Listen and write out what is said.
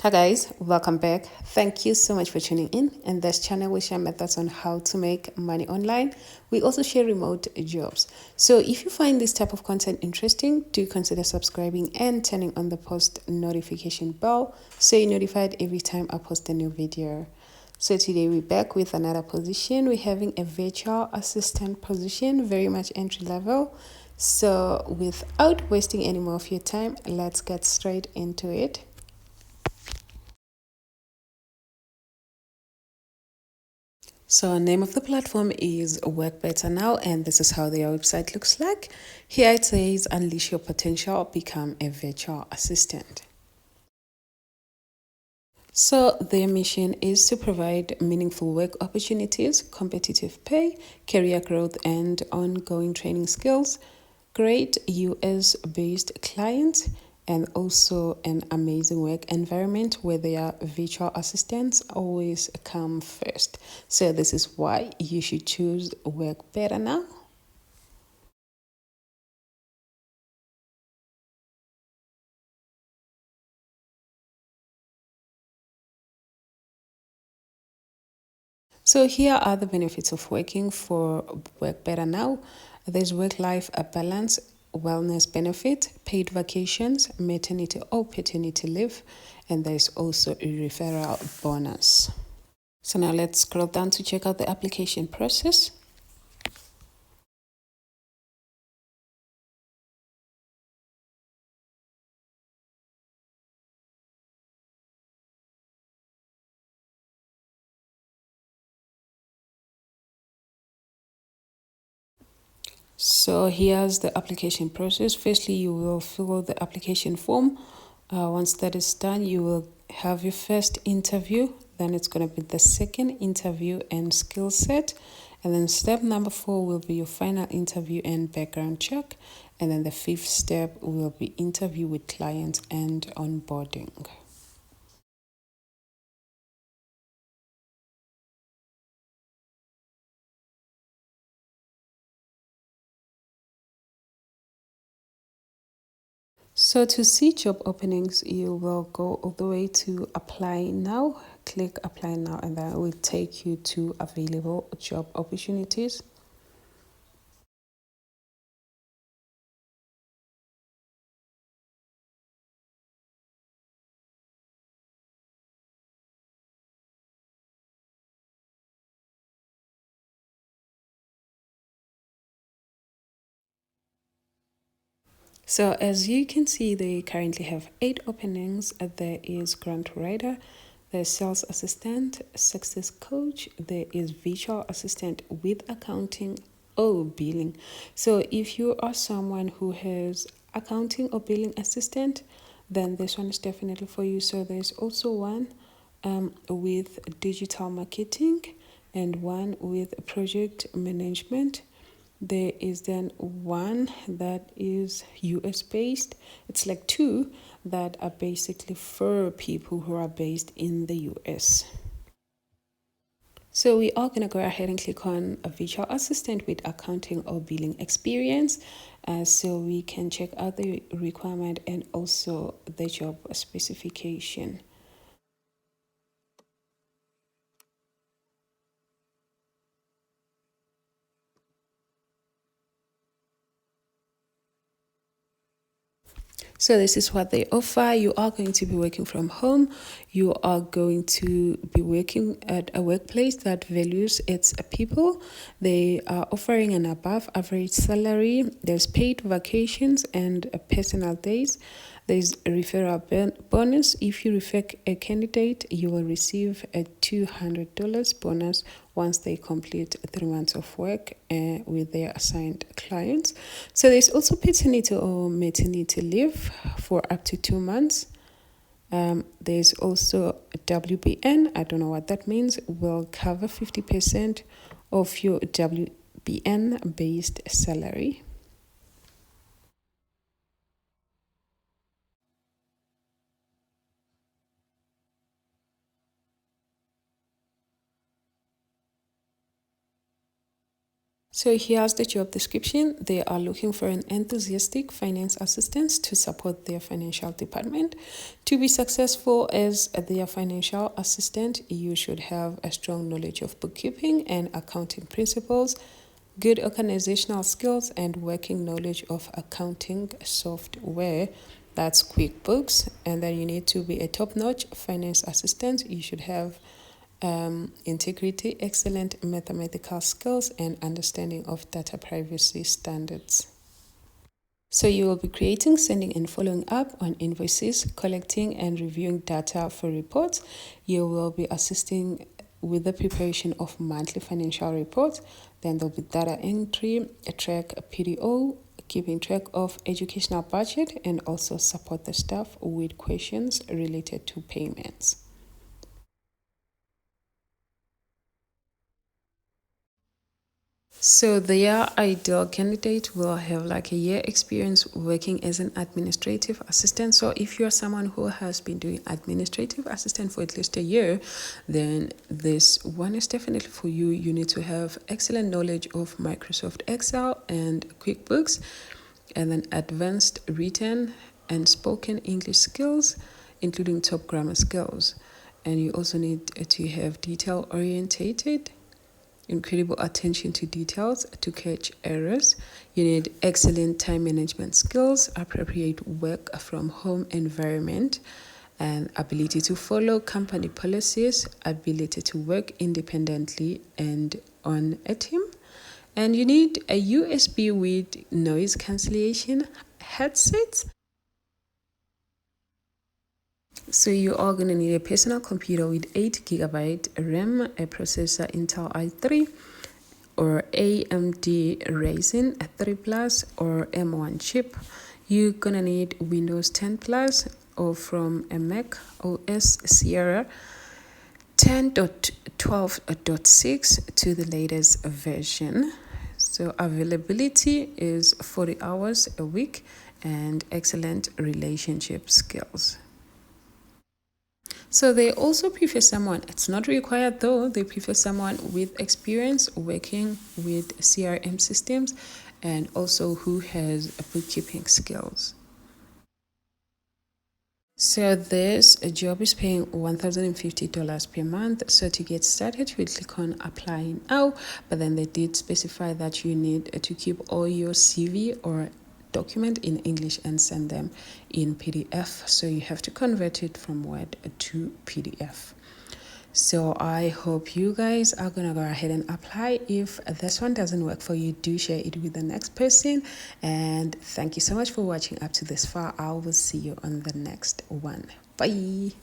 Hi guys, welcome back. Thank you so much for tuning in. In this channel, we share methods on how to make money online. We also share remote jobs. So if you find this type of content interesting, do consider subscribing and turning on the post notification bell so you're notified every time I post a new video. So today we're back with another position. We're having a virtual assistant position, very much entry level. So without wasting any more of your time, let's get straight into it. So name of the platform is Work Better Now, and this is how their website looks like. Here it says unleash your potential, become a virtual assistant. So their mission is to provide meaningful work opportunities, competitive pay, career growth, and ongoing training skills. Great US based clients and also an amazing work environment where their virtual assistants always come first. So this is why you should choose Work Better Now. So here are the benefits of working for Work Better Now. There's work-life balance, wellness benefit, paid vacations, maternity or paternity leave, and there's also a referral bonus. So now let's scroll down to check out the application process. So here's the application process. Firstly, you will fill out the application form. Once that is done, you will have your first interview. Then it's going to be the second interview and skill set. And then step number 4 will be your final interview and background check. And then the fifth step will be interview with clients and onboarding. So to see job openings, you will go all the way to apply now, click apply now, and that will take you to available job opportunities. So as you can see, they currently have 8 openings. There is grant writer, there's sales assistant, success coach, there is virtual assistant with accounting or billing. So if you are someone who has accounting or billing assistant, then this one is definitely for you. So there's also one with digital marketing and one with project management. There is then one that is US based. It's like 2 that are basically for people who are based in the US. So we are going to go ahead and click on a virtual assistant with accounting or billing experience, so we can check out the requirement and also the job specification. So this is what they offer. You are going to be working from home. You are going to be working at a workplace that values its people. They are offering an above average salary. There's paid vacations and personal days. There's a referral bonus. If you refer a candidate, you will receive a $200 bonus once they complete 3 months of work with their assigned clients. So there's also paternity or maternity leave for up to 2 months. There's also WBN. I don't know what that means. Will cover 50% of your WBN based salary. So here's the job description. They are looking for an enthusiastic finance assistant to support their financial department. To be successful as their financial assistant, you should have a strong knowledge of bookkeeping and accounting principles, good organizational skills, and working knowledge of accounting software. That's QuickBooks. And then you need to be a top-notch finance assistant. You should have integrity, excellent mathematical skills, and understanding of data privacy standards. So you will be creating, sending, and following up on invoices, collecting and reviewing data for reports. You will be assisting with the preparation of monthly financial reports. Then there'll be data entry, track PDO, keeping track of educational budget, and also support the staff with questions related to payments. So their ideal candidate will have like a year experience working as an administrative assistant. So if you're someone who has been doing administrative assistant for at least a year, then this one is definitely for you. You need to have excellent knowledge of Microsoft Excel and QuickBooks, and then advanced written and spoken English skills, including top grammar skills. And you also need to have detail orientated, incredible attention to details to catch errors. You need excellent time management skills, appropriate work from home environment, and ability to follow company policies, ability to work independently and on a team. And you need a USB with noise cancellation headset. So you are going to need a personal computer with 8 GB RAM, a processor Intel i3 or AMD Ryzen 3 Plus or M1 chip. You're going to need Windows 10 Plus or from a Mac OS Sierra 10.12.6 to the latest version. So availability is 40 hours a week and excellent relationship skills. So they also prefer someone, it's not required though, they prefer someone with experience working with CRM systems and also who has bookkeeping skills. So this job is paying $1,050 per month. So to get started, you click on apply now, but then they did specify that you need to keep all your CV or document in English and send them in PDF. So you have to convert it from Word to PDF. So I hope you guys are gonna go ahead and apply. If this one doesn't work for you, do share it with the next person. And thank you so much for watching up to this far. I will see you on the next one. Bye.